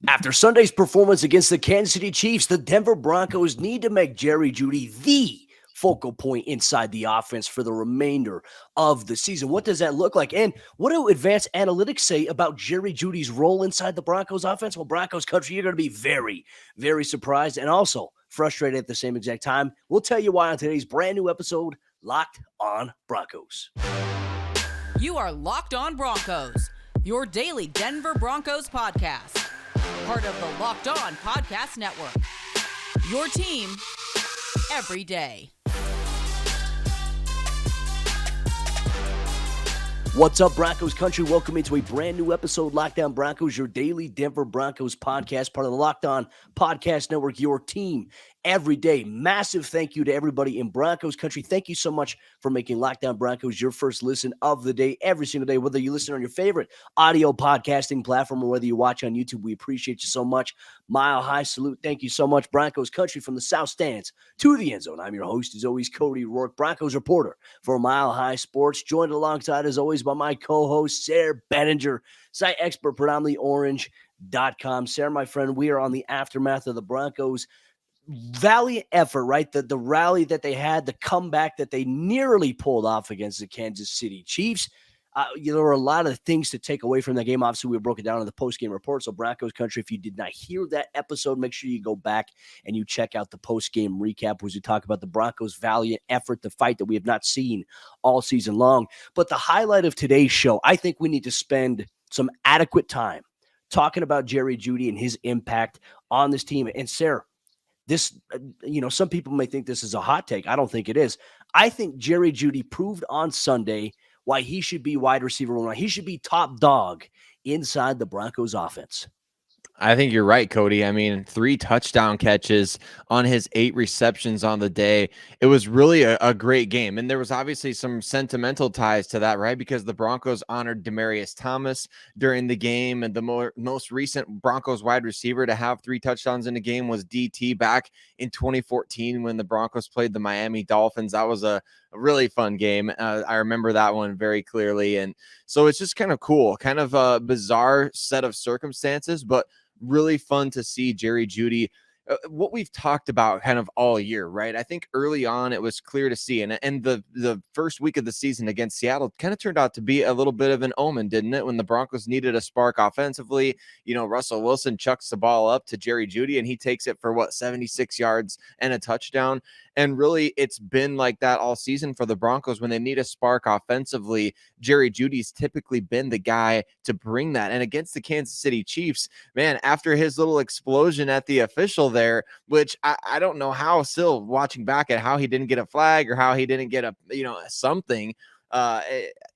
After Sunday's performance against the Kansas City Chiefs, the Denver Broncos need to make Jerry Jeudy the focal point inside the offense for the remainder of the season. What does that look like? And what do advanced analytics say about Jerry Jeudy's role inside the Broncos offense? Well, Broncos country, you're going to be very, very surprised and also frustrated at the same exact time. We'll tell you why on today's brand new episode, Locked on Broncos. You are Locked on Broncos, your daily Denver Broncos podcast. Part of the Locked On Podcast Network. Your team every day. What's up, Broncos country? Welcome into a brand new episode, Locked On Broncos, your daily Denver Broncos podcast, part of the Locked On Podcast Network, your team every day. Massive thank you to everybody in Broncos country. Thank you so much for making Locked On Broncos your first listen of the day, every single day, whether you listen on your favorite audio podcasting platform or whether you watch on YouTube. We appreciate you so much. Mile high salute. Thank you so much, Broncos country, from the South Stands to the end zone. I'm your host, as always, Cody Roark, Broncos reporter for Mile High Sports, joined alongside, as always, by my co-host, Sayre Bedinger, site expert, predominantly orange.com. Sayre, my friend, we are on the aftermath of the Broncos' valiant effort, right? The rally that they had, the comeback that they nearly pulled off against the Kansas City Chiefs. There were a lot of things to take away from that game. Obviously, we broke it down in the post-game report. So, Broncos country, if you did not hear that episode, make sure you go back and you check out the post-game recap as we talk about the Broncos' valiant effort, the fight that we have not seen all season long. But the highlight of today's show, I think we need to spend some adequate time talking about Jerry Jeudy and his impact on this team. And Sayre, this, some people may think this is a hot take. I don't think it is. I think Jerry Jeudy proved on Sunday why he should be wide receiver one. He should be top dog inside the Broncos offense. I think you're right, Cody. I mean, 3 touchdown catches on his 8 receptions on the day. It was really a great game. And there was obviously some sentimental ties to that, right? Because the Broncos honored Demaryius Thomas during the game. And the most recent Broncos wide receiver to have 3 touchdowns in a game was DT back in 2014 when the Broncos played the Miami Dolphins. That was a really fun game. I remember that one very clearly. And so it's just kind of cool, kind of a bizarre set of circumstances, but really fun to see Jerry Jeudy, what we've talked about kind of all year, right? I think early on it was clear to see, and the first week of the season against Seattle kind of turned out to be a little bit of an omen, didn't it? When the Broncos needed a spark offensively, Russell Wilson chucks the ball up to Jerry Jeudy and he takes it for 76 yards and a touchdown. And really, it's been like that all season for the Broncos. When they need a spark offensively, Jerry Jeudy's typically been the guy to bring that. And against the Kansas City Chiefs, man, after his little explosion at the official there, which I don't know how, still watching back at how he didn't get a flag or how he didn't get a, something.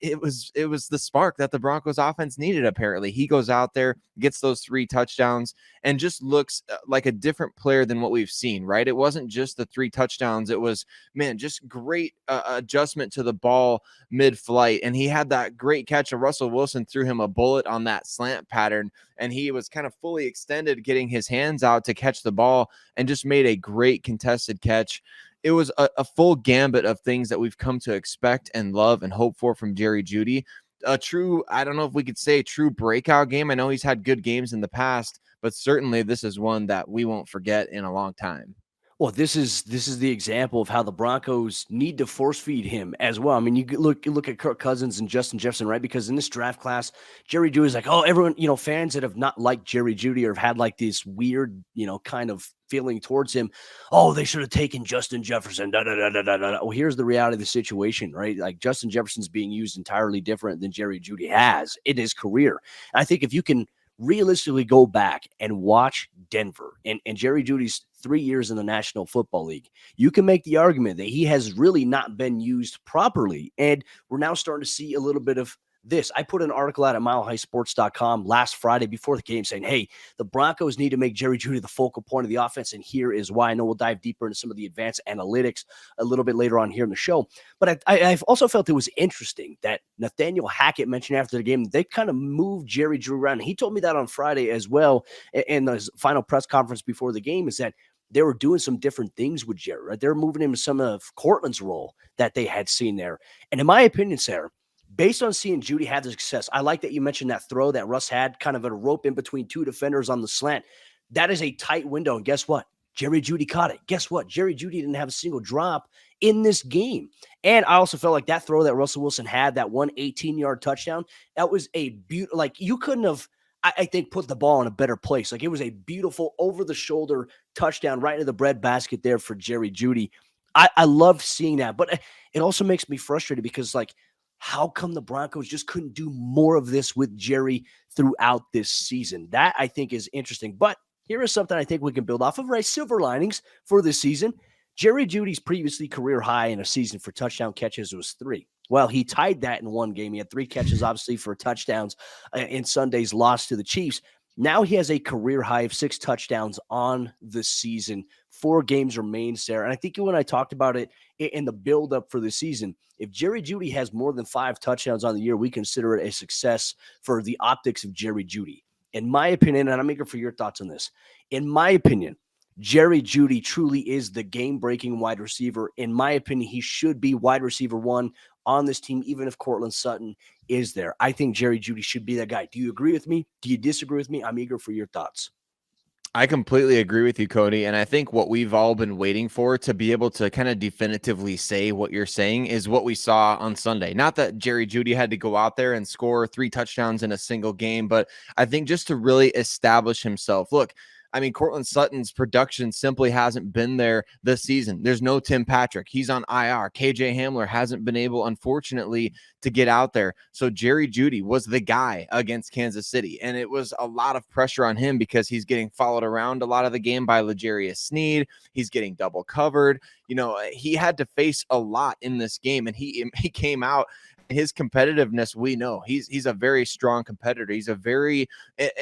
It was the spark that the Broncos offense needed. Apparently he goes out there, gets those 3 touchdowns and just looks like a different player than what we've seen, right? It wasn't just the 3 touchdowns. It was, man, just great adjustment to the ball mid-flight. And he had that great catch of Russell Wilson, threw him a bullet on that slant pattern. And he was kind of fully extended, getting his hands out to catch the ball and just made a great contested catch. It was a full gambit of things that we've come to expect and love and hope for from Jerry Jeudy. A true, I don't know if we could say true breakout game. I know he's had good games in the past, but certainly this is one that we won't forget in a long time. Well, this is the example of how the Broncos need to force feed him as well. I mean, you look at Kirk Cousins and Justin Jefferson, right? Because in this draft class, Jerry Jeudy is like, oh, everyone, fans that have not liked Jerry Jeudy or have had like this weird, kind of feeling towards him. Oh, they should have taken Justin Jefferson. Da, da, da, da, da, da. Well, here's the reality of the situation, right? Like Justin Jefferson's being used entirely different than Jerry Jeudy has in his career. And I think if you can realistically go back and watch Denver and Jerry Jeudy's 3 years in the National Football League, you can make the argument that he has really not been used properly. And we're now starting to see a little bit of this. I put an article out at milehighsports.com last Friday before the game saying, hey, the Broncos need to make Jerry Jeudy the focal point of the offense, and here is why. I know we'll dive deeper into some of the advanced analytics a little bit later on here in the show. But I've also felt it was interesting that Nathaniel Hackett mentioned after the game, they kind of moved Jerry Jeudy around. He told me that on Friday as well in the final press conference before the game, is that they were doing some different things with Jerry, right? They were moving him to some of Courtland's role that they had seen there. And in my opinion, Sayre, based on seeing Jeudy have the success, I like that you mentioned that throw that Russ had, kind of a rope in between two defenders on the slant. That is a tight window. And guess what? Jerry Jeudy caught it. Guess what? Jerry Jeudy didn't have a single drop in this game. And I also felt like that throw that Russell Wilson had, that 118-yard touchdown, that was a beautiful, like you couldn't have, I think, put the ball in a better place. Like it was a beautiful over-the-shoulder touchdown right into the breadbasket there for Jerry Jeudy. I love seeing that, but it also makes me frustrated because, like, how come the Broncos just couldn't do more of this with Jerry throughout this season? That, I think, is interesting. But here is something I think we can build off of, right? Silver linings for this season. Jerry Jeudy's previously career high in a season for touchdown catches was 3. Well, he tied that in one game. He had 3 catches, obviously, for touchdowns in Sunday's loss to the Chiefs. Now he has a career high of 6 touchdowns on the season. 4 games remain, Sayre. And I think when I talked about it in the build-up for the season, if Jerry Jeudy has more than 5 touchdowns on the year, we consider it a success for the optics of Jerry Jeudy. In my opinion, and I'm eager for your thoughts on this, in my opinion, Jerry Jeudy truly is the game-breaking wide receiver. In my opinion, he should be wide receiver 1 on this team, even if Courtland Sutton is there. I think Jerry Jeudy should be that guy. Do you agree with me? Do you disagree with me? I'm eager for your thoughts. I completely agree with you, Cody. And I think what we've all been waiting for to be able to kind of definitively say what you're saying is what we saw on Sunday. Not that Jerry Jeudy had to go out there and score 3 touchdowns in a single game, but I think just to really establish himself. Look, I mean, Courtland Sutton's production simply hasn't been there this season. There's no Tim Patrick. He's on IR. KJ Hamler hasn't been able, unfortunately, to get out there. So Jerry Jeudy was the guy against Kansas City. And it was a lot of pressure on him because he's getting followed around a lot of the game by L'Jarius Sneed. He's getting double covered. You know, he had to face a lot in this game, and he came out. His competitiveness, we know he's a very strong competitor. He's a very,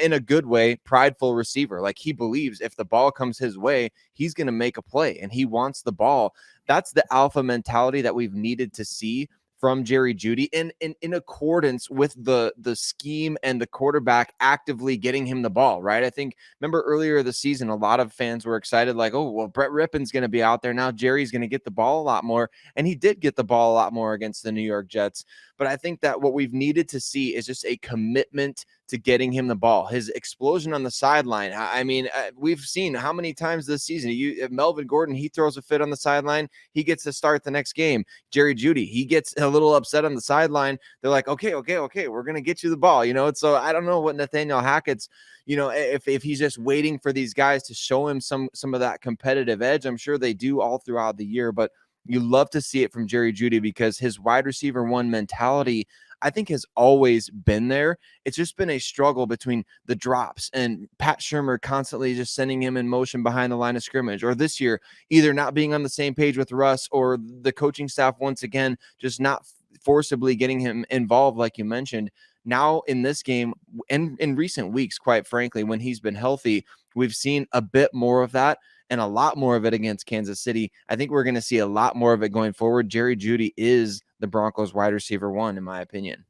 in a good way, prideful receiver. Like, he believes if the ball comes his way, he's going to make a play, and he wants the ball. That's the alpha mentality that we've needed to see from Jerry Jeudy in accordance with the scheme and the quarterback actively getting him the ball, right? I think, remember earlier this season, a lot of fans were excited, like, oh, well, Brett Rippon's going to be out there now. Jerry's going to get the ball a lot more. And he did get the ball a lot more against the New York Jets. But I think that what we've needed to see is just a commitment to getting him the ball. His explosion on the sideline. I mean, we've seen how many times this season, Melvin Gordon, he throws a fit on the sideline. He gets to start the next game. Jerry Jeudy, he gets a little upset on the sideline. They're like, okay, we're going to get you the ball, you know? And so I don't know what Nathaniel Hackett's, you know, if he's just waiting for these guys to show him some of that competitive edge. I'm sure they do all throughout the year, but you love to see it from Jerry Jeudy because his wide receiver 1 mentality, I think, has always been there. It's just been a struggle between the drops and Pat Shurmur constantly just sending him in motion behind the line of scrimmage, or this year either not being on the same page with Russ or the coaching staff once again just not forcibly getting him involved, like you mentioned. Now in this game, and in recent weeks, quite frankly, when he's been healthy, we've seen a bit more of that. And a lot more of it against Kansas City. I think we're going to see a lot more of it going forward. Jerry Jeudy is the Broncos wide receiver 1, in my opinion.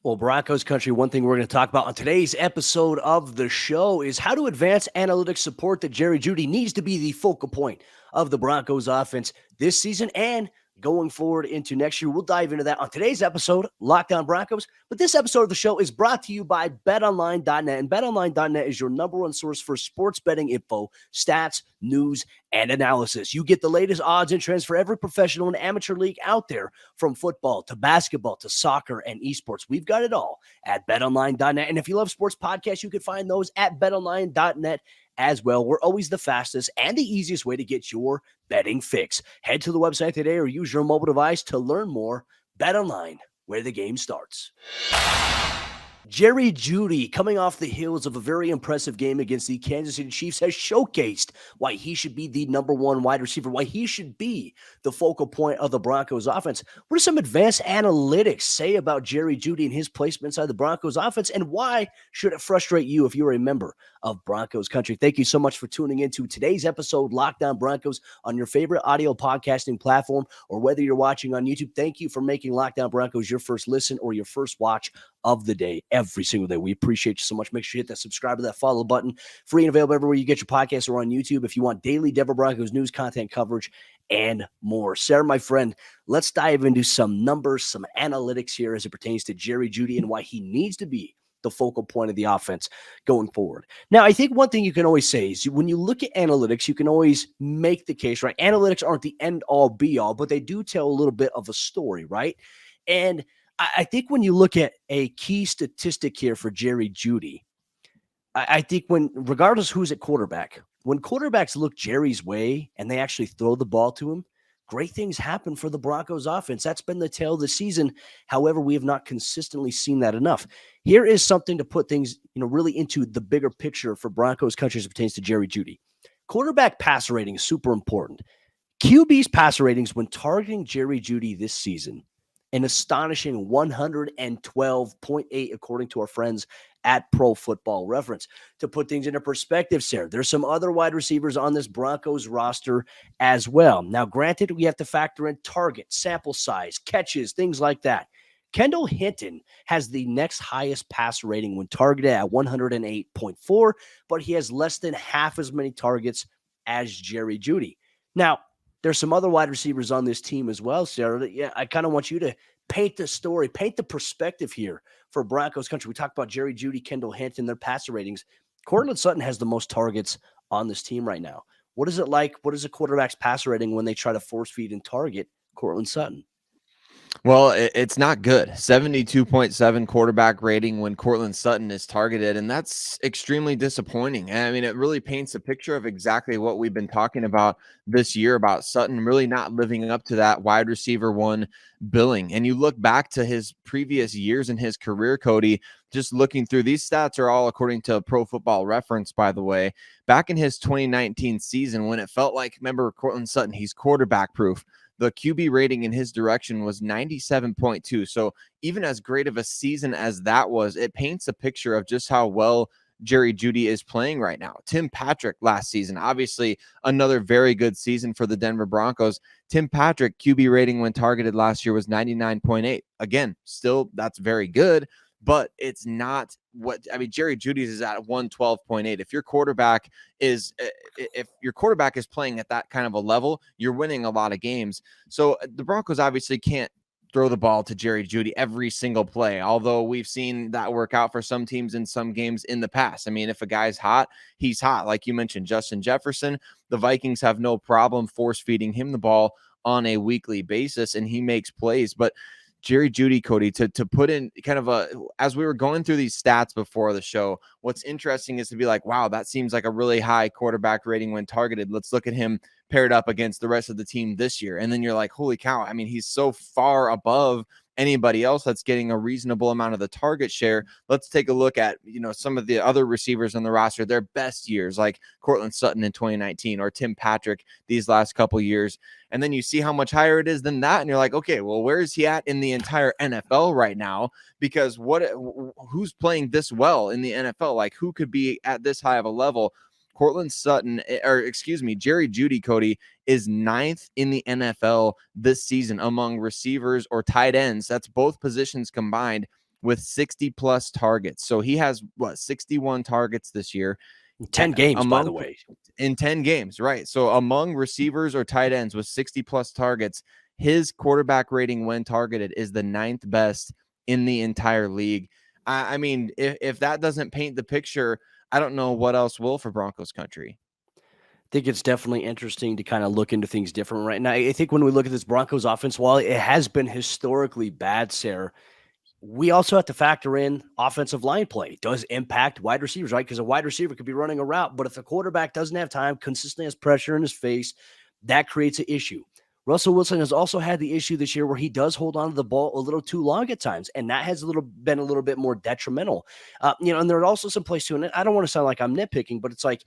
Well, Broncos country, one thing we're going to talk about on today's episode of the show is how to advance analytics support that Jerry Jeudy needs to be the focal point of the Broncos offense this season and going forward into next year. We'll dive into that on today's episode, Lockdown Broncos. But this episode of the show is brought to you by BetOnline.net. And BetOnline.net is your number 1 source for sports betting info, stats, news, and analysis. You get the latest odds and trends for every professional and amateur league out there, from football to basketball to soccer and esports. We've got it all at BetOnline.net. And if you love sports podcasts, you can find those at BetOnline.net as well. We're always the fastest and the easiest way to get your betting fix. Head to the website today or use your mobile device to learn more. BetOnline, where the game starts. Jerry Jeudy, coming off the heels of a very impressive game against the Kansas City Chiefs, has showcased why he should be the number 1 wide receiver, why he should be the focal point of the Broncos offense. What do some advanced analytics say about Jerry Jeudy and his placement inside the Broncos offense, and why should it frustrate you if you're a member of Broncos country? Thank you so much for tuning into today's episode, Lockdown Broncos, on your favorite audio podcasting platform, or whether you're watching on YouTube. Thank you for making Lockdown Broncos your first listen or your first watch of the day every single day. We appreciate you so much. Make sure you hit that subscribe to that follow button. Free and available everywhere you get your podcasts or on YouTube if you want daily Denver Broncos news, content coverage, and more. Sayre, my friend, let's dive into some numbers, some analytics here as it pertains to Jerry Jeudy and why he needs to be the focal point of the offense going forward. Now, I think one thing you can always say is when you look at analytics, you can always make the case, right? Analytics aren't the end all be all, but they do tell a little bit of a story, right? And I think when you look at a key statistic here for Jerry Jeudy, I think regardless who's at quarterback, when quarterbacks look Jerry's way and they actually throw the ball to him, great things happen for the Broncos offense. That's been the tale of the season. However, we have not consistently seen that enough. Here is something to put things, really into the bigger picture for Broncos country as it pertains to Jerry Jeudy. Quarterback passer rating is super important. QB's passer ratings when targeting Jerry Jeudy this season, an astonishing 112.8 according to our friends at Pro Football Reference. To put things into perspective, Sayre, there's some other wide receivers on this Broncos roster as well. Now, granted, we have to factor in target, sample size, catches, things like that. Kendall Hinton has the next highest passer rating when targeted at 108.4, but he has less than half as many targets as Jerry Jeudy. Now, there's some other wide receivers on this team as well, Sayre. Yeah, I kind of want you to paint the story, paint the perspective here for Broncos country. We talked about Jerry Jeudy, Kendall Hinton, their passer ratings. Courtland Sutton has the most targets on this team right now. What is it like? What is a quarterback's passer rating when they try to force feed and target Courtland Sutton? Well, it's not good. 72.7 quarterback rating when Courtland Sutton is targeted, and that's extremely disappointing. I mean, it really paints a picture of exactly what we've been talking about this year about Sutton really not living up to that wide receiver one billing. And you look back to his previous years in his career, Cody, just looking through these stats are all according to Pro Football Reference, by the way. Back in his 2019 season, when it felt like, remember, Courtland Sutton, he's quarterback proof. The QB rating in his direction was 97.2. So even as great of a season as that was, it paints a picture of just how well Jerry Jeudy is playing right now. Tim Patrick last season, obviously another very good season for the Denver Broncos. Tim Patrick QB rating when targeted last year was 99.8. Again, still that's very good, but it's not what I mean. Jerry Jeudy's is at 112.8. If your quarterback is playing at that kind of a level, you're winning a lot of games. So the Broncos obviously can't throw the ball to Jerry Jeudy every single play, although we've seen that work out for some teams in some games in the past. I mean, if a guy's hot, he's hot. Like you mentioned, Justin Jefferson, the Vikings have no problem force feeding him the ball on a weekly basis, and he makes plays. But Jerry Jeudy, Cody, to put in kind of as we were going through these stats before the show, what's interesting is to be like, wow, that seems like a really high quarterback rating when targeted. Let's look at him paired up against the rest of the team this year. And then you're like, holy cow. I mean, he's so far above anybody else that's getting a reasonable amount of the target share. Let's take a look at, some of the other receivers on the roster, their best years, like Courtland Sutton in 2019 or Tim Patrick these last couple years. And then you see how much higher it is than that. And you're like, okay, well, where is he at in the entire NFL right now? Because who's playing this well in the NFL? Like, who could be at this high of a level? Jerry Jeudy, Cody, is 9th in the NFL this season among receivers or tight ends. That's both positions combined with 60-plus targets. So he has, 61 targets this year. 10 games, by the way. In 10 games, right. So among receivers or tight ends with 60-plus targets, his quarterback rating when targeted is the 9th best in the entire league. I mean, if that doesn't paint the picture, I don't know what else will for Broncos country. I think it's definitely interesting to kind of look into things different right now. I think when we look at this Broncos offense, while it has been historically bad, Sayre, we also have to factor in offensive line play. It does impact wide receivers, right? Because a wide receiver could be running a route, but if the quarterback doesn't have time, consistently has pressure in his face, that creates an issue. Russell Wilson has also had the issue this year where he does hold on to the ball a little too long at times, and that has been a little bit more detrimental. And there are also some places too, and I don't want to sound like I'm nitpicking, but it's like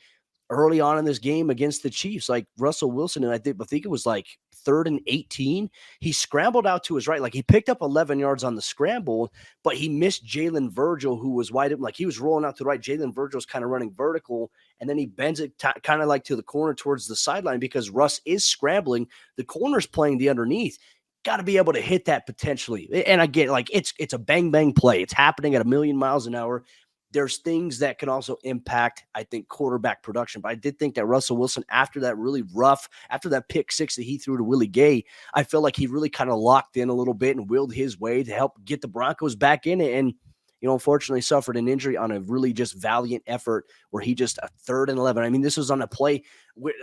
early on in this game against the Chiefs, like Russell Wilson, and I think it was like 3rd and 18, he scrambled out to his right. Like he picked up 11 yards on the scramble, but he missed Jalen Virgil, who was wide open. Like he was rolling out to the right. Jalen Virgil's kind of running vertical, and then he bends it kind of like to the corner towards the sideline because Russ is scrambling. The corner's playing the underneath. got to be able to hit that potentially. And I get like it's a bang bang play. It's happening at 1,000,000 miles an hour. There's things that can also impact, I think, quarterback production. But I did think that Russell Wilson, after that pick six that he threw to Willie Gay, I feel like he really kind of locked in a little bit and willed his way to help get the Broncos back in it. And, unfortunately suffered an injury on a really just valiant effort where he just a 3rd and 11. I mean, this was on a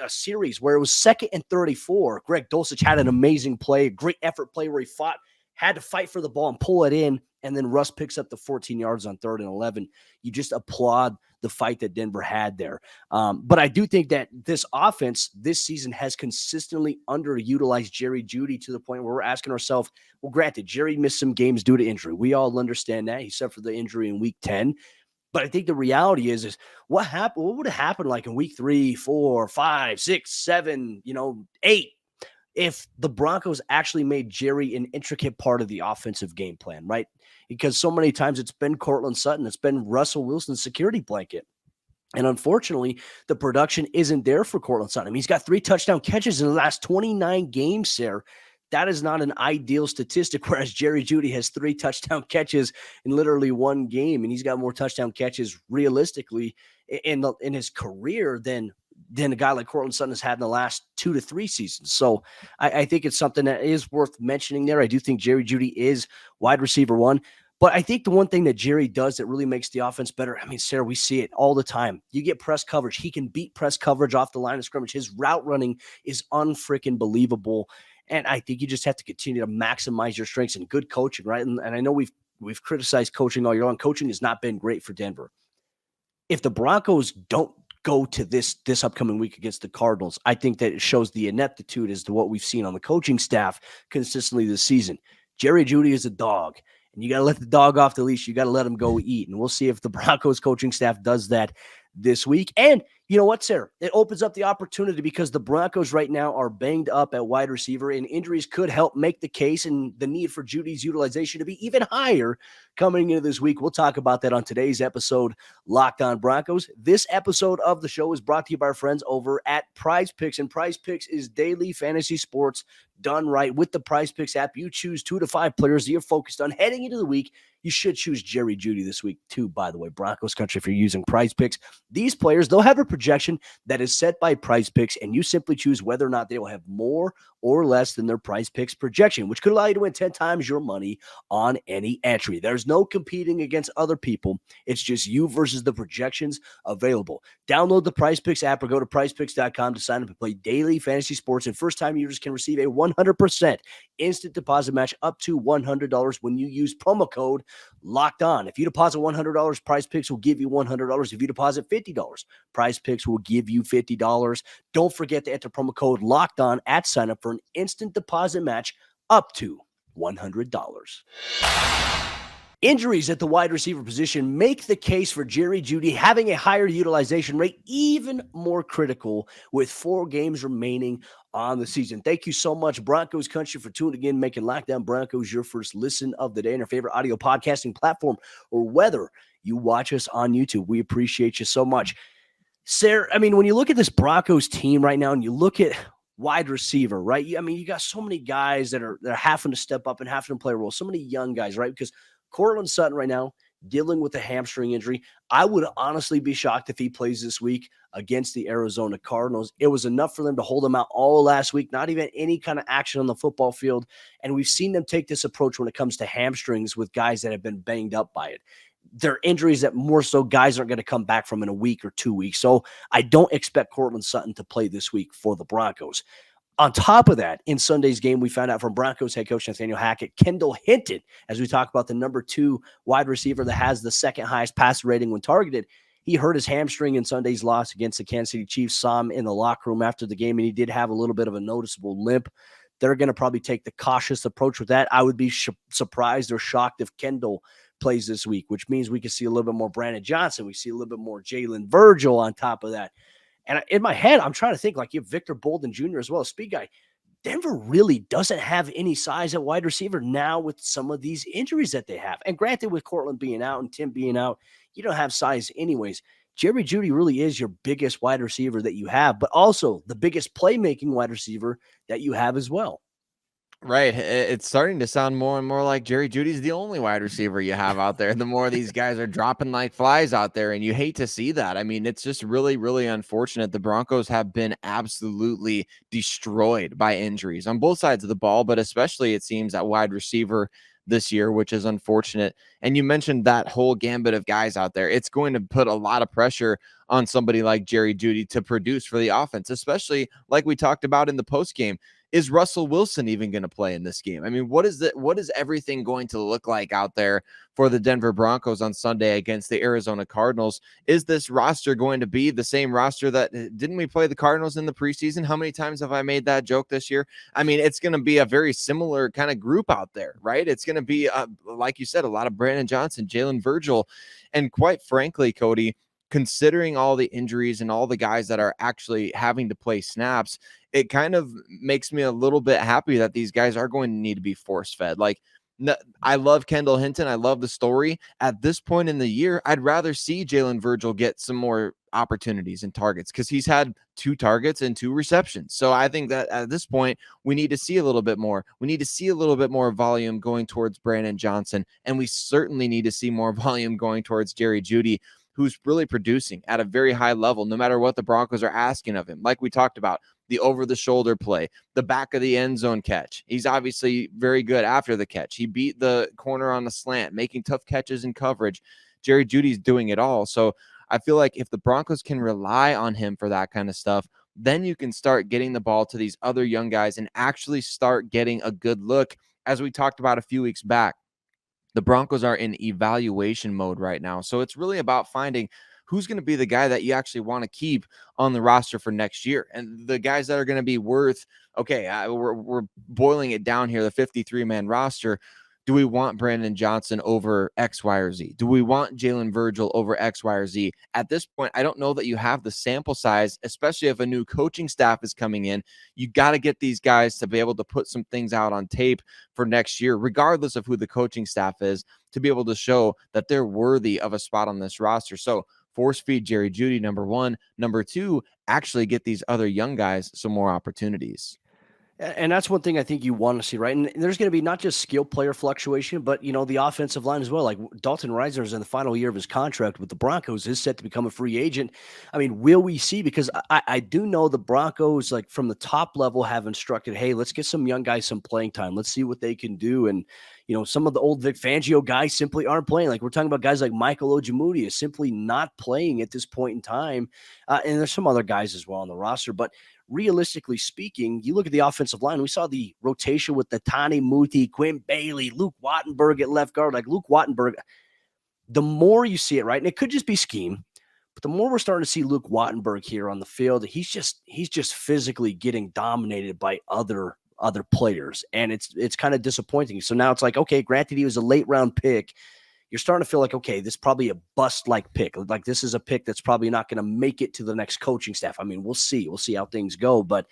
series where it was 2nd and 34. Greg Dulcich had an amazing play, a great effort play where he had to fight for the ball and pull it in. And then Russ picks up the 14 yards on 3rd and 11. You just applaud the fight that Denver had there. But I do think that this offense this season has consistently underutilized Jerry Jeudy to the point where we're asking ourselves, well, granted, Jerry missed some games due to injury. We all understand that. He suffered the injury in week 10. But I think the reality is what happened? What would have happened like in week 3, 4, 5, 6, 7, 8? If the Broncos actually made Jerry an intricate part of the offensive game plan, right? Because so many times it's been Courtland Sutton, it's been Russell Wilson's security blanket. And unfortunately, the production isn't there for Courtland Sutton. I mean, he's got 3 touchdown catches in the last 29 games, Sayre. That is not an ideal statistic, whereas Jerry Jeudy has 3 touchdown catches in literally one game, and he's got more touchdown catches realistically in his career than a guy like Courtland Sutton has had in the last 2 to 3 seasons. So I think it's something that is worth mentioning there. I do think Jerry Jeudy is wide receiver 1. But I think the one thing that Jerry does that really makes the offense better, I mean, Sayre, we see it all the time. You get press coverage. He can beat press coverage off the line of scrimmage. His route running is unfreaking believable. And I think you just have to continue to maximize your strengths and good coaching, right? And I know we've criticized coaching all year long. Coaching has not been great for Denver. If the Broncos don't go to this upcoming week against the Cardinals, I think that it shows the ineptitude as to what we've seen on the coaching staff consistently this season. Jerry Jeudy is a dog, and you got to let the dog off the leash. You got to let him go eat, and we'll see if the Broncos coaching staff does that this week. And you know what, Sayre? It opens up the opportunity because the Broncos right now are banged up at wide receiver, and injuries could help make the case and the need for Jeudy's utilization to be even higher coming into this week. We'll talk about that on today's episode, Locked On Broncos. This episode of the show is brought to you by our friends over at PrizePicks, and PrizePicks is daily fantasy sports done right. With the PrizePicks app, you choose 2 to 5 players that you're focused on heading into the week. You should choose Jerry Jeudy this week too, by the way, Broncos country, if you're using PrizePicks. These players, they'll have a projection that is set by PrizePicks, and you simply choose whether or not they will have more or less than their PrizePicks projection, which could allow you to win 10 times your money on any entry. There's no competing against other people. It's just you versus the projections available. Download the PrizePicks app or go to prizepicks.com to sign up and play daily fantasy sports, and first-time users can receive a 100% instant deposit match up to $100 when you use promo code Locked On. If you deposit $100, PrizePicks will give you $100. If you deposit $50, PrizePicks will give you $50. Don't forget to enter promo code Locked On at sign up for an instant deposit match up to $100. Injuries at the wide receiver position make the case for Jerry Jeudy having a higher utilization rate, even more critical with 4 games remaining on the season. Thank you so much, Broncos country, for tuning in, making Locked On Broncos your first listen of the day on your favorite audio podcasting platform, or whether you watch us on YouTube. We appreciate you so much. Sayre, I mean, when you look at this Broncos team right now and you look at wide receiver, right? I mean, you got so many guys that are having to step up and having to play a role. So many young guys, right? Because Courtland Sutton right now dealing with a hamstring injury. I would honestly be shocked if he plays this week against the Arizona Cardinals. It was enough for them to hold him out all last week, not even any kind of action on the football field. And we've seen them take this approach when it comes to hamstrings with guys that have been banged up by it. They're injuries that more so guys aren't going to come back from in a week or 2 weeks. So I don't expect Courtland Sutton to play this week for the Broncos. On top of that, in Sunday's game, we found out from Broncos head coach Nathaniel Hackett, Kendall Hinton, as we talk about the number 2 wide receiver that has the second highest passer rating when targeted, he hurt his hamstring in Sunday's loss against the Kansas City Chiefs. Saw him in the locker room after the game, and he did have a little bit of a noticeable limp. They're going to probably take the cautious approach with that. I would be surprised or shocked if Kendall plays this week, which means we could see a little bit more Brandon Johnson. We see a little bit more Jalen Virgil on top of that. And in my head, I'm trying to think, like, you have Victor Bolden Jr. as well, a speed guy. Denver really doesn't have any size at wide receiver now with some of these injuries that they have. And granted, with Courtland being out and Tim being out, you don't have size anyways. Jerry Jeudy really is your biggest wide receiver that you have, but also the biggest playmaking wide receiver that you have as well. Right. It's starting to sound more and more like Jerry Jeudy's the only wide receiver you have out there. The more these guys are dropping like flies out there, and you hate to see that. I mean, it's just really, really unfortunate. The Broncos have been absolutely destroyed by injuries on both sides of the ball, but especially it seems at wide receiver this year, which is unfortunate. And you mentioned that whole gambit of guys out there. It's going to put a lot of pressure on somebody like Jerry Jeudy to produce for the offense, especially like we talked about in the post game. Is Russell Wilson even going to play in this game? I mean, what is everything going to look like out there for the Denver Broncos on Sunday against the Arizona Cardinals? Is this roster going to be the same roster that didn't we play the Cardinals in the preseason? How many times have I made that joke this year? I mean, it's going to be a very similar kind of group out there, right? It's going to be, like you said, a lot of Brandon Johnson, Jalen Virgil, and quite frankly, Cody, considering all the injuries and all the guys that are actually having to play snaps, it kind of makes me a little bit happy that these guys are going to need to be force fed. Like, I love Kendall Hinton. I love the story. At this point in the year, I'd rather see Jalen Virgil get some more opportunities and targets because he's had 2 targets and 2 receptions. So I think that at this point, we need to see a little bit more. We need to see a little bit more volume going towards Brandon Johnson. And we certainly need to see more volume going towards Jerry Jeudy, who's really producing at a very high level, no matter what the Broncos are asking of him. Like we talked about, the over-the-shoulder play, the back of the end zone catch. He's obviously very good after the catch. He beat the corner on the slant, making tough catches in coverage. Jerry Jeudy's doing it all. So I feel like if the Broncos can rely on him for that kind of stuff, then you can start getting the ball to these other young guys and actually start getting a good look. As we talked about a few weeks back, the Broncos are in evaluation mode right now. So it's really about finding who's going to be the guy that you actually want to keep on the roster for next year. And the guys that are going to be worth, okay, we're boiling it down here, the 53-man roster. Do we want Brandon Johnson over X, Y, or Z? Do we want Jalen Virgil over X, Y, or Z? At this point, I don't know that you have the sample size, especially if a new coaching staff is coming in. You got to get these guys to be able to put some things out on tape for next year, regardless of who the coaching staff is, to be able to show that they're worthy of a spot on this roster. So force feed Jerry Jeudy, number one. Number two, actually get these other young guys some more opportunities. And that's one thing I think you want to see, right? And there's going to be not just skill player fluctuation, but, the offensive line as well. Like Dalton Risner is in the final year of his contract with the Broncos, is set to become a free agent. I mean, will we see? Because I do know the Broncos, like from the top level, have instructed, hey, let's get some young guys some playing time. Let's see what they can do. And, some of the old Vic Fangio guys simply aren't playing. Like we're talking about guys like Michael Ojemudia is simply not playing at this point in time. And there's some other guys as well on the roster. But realistically speaking, you look at the offensive line, we saw the rotation with the Tani Muti, Quinn Bailey, Luke Wattenberg at left guard. Like Luke Wattenberg, the more you see it, right? And it could just be scheme, but the more we're starting to see Luke Wattenberg here on the field, he's just physically getting dominated by other players. And it's kind of disappointing. So now it's like, okay, granted he was a late round pick. You're starting to feel like, okay, this is probably a bust-like pick. Like this is a pick that's probably not going to make it to the next coaching staff. I mean, we'll see. We'll see how things go. But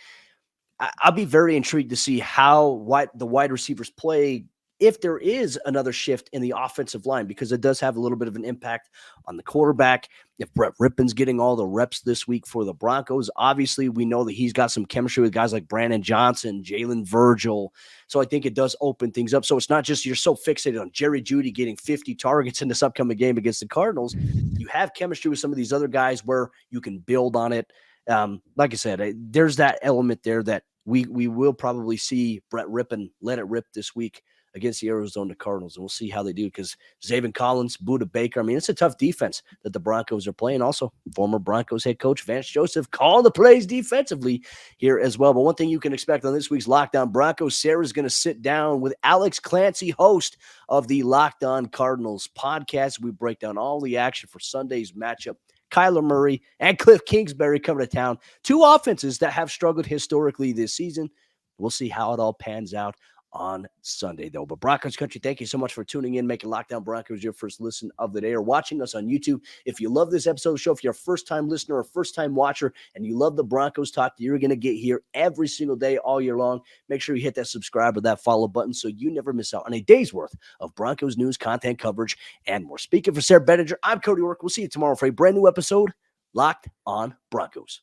I'll be very intrigued to see how the wide receivers play if there is another shift in the offensive line, because it does have a little bit of an impact on the quarterback. If Brett Rippon's getting all the reps this week for the Broncos, obviously we know that he's got some chemistry with guys like Brandon Johnson, Jalen Virgil. So I think it does open things up. So it's not just you're so fixated on Jerry Jeudy getting 50 targets in this upcoming game against the Cardinals. You have chemistry with some of these other guys where you can build on it. Like I said, there's that element there that we will probably see Brett Rippon let it rip this week against the Arizona Cardinals, and we'll see how they do, because Zaven Collins, Budda Baker, I mean, it's a tough defense that the Broncos are playing. Also, former Broncos head coach Vance Joseph called the plays defensively here as well. But one thing you can expect on this week's Locked On Broncos, Sayre is going to sit down with Alex Clancy, host of the Locked On Cardinals podcast. We break down all the action for Sunday's matchup. Kyler Murray and Cliff Kingsbury coming to town. Two offenses that have struggled historically this season. We'll see how it all pans out on Sunday, though. But Broncos country, thank you so much for tuning in, making Locked On Broncos your first listen of the day, or watching us on YouTube. If you love this episode of the show, if you're a first-time listener or first-time watcher, and you love the Broncos talk that you're going to get here every single day all year long, make sure you hit that subscribe or that follow button so you never miss out on a day's worth of Broncos news, content, coverage, and more. Speaking for Sayre Bedinger, I'm Cody Roark. We'll see you tomorrow for a brand new episode, Locked On Broncos.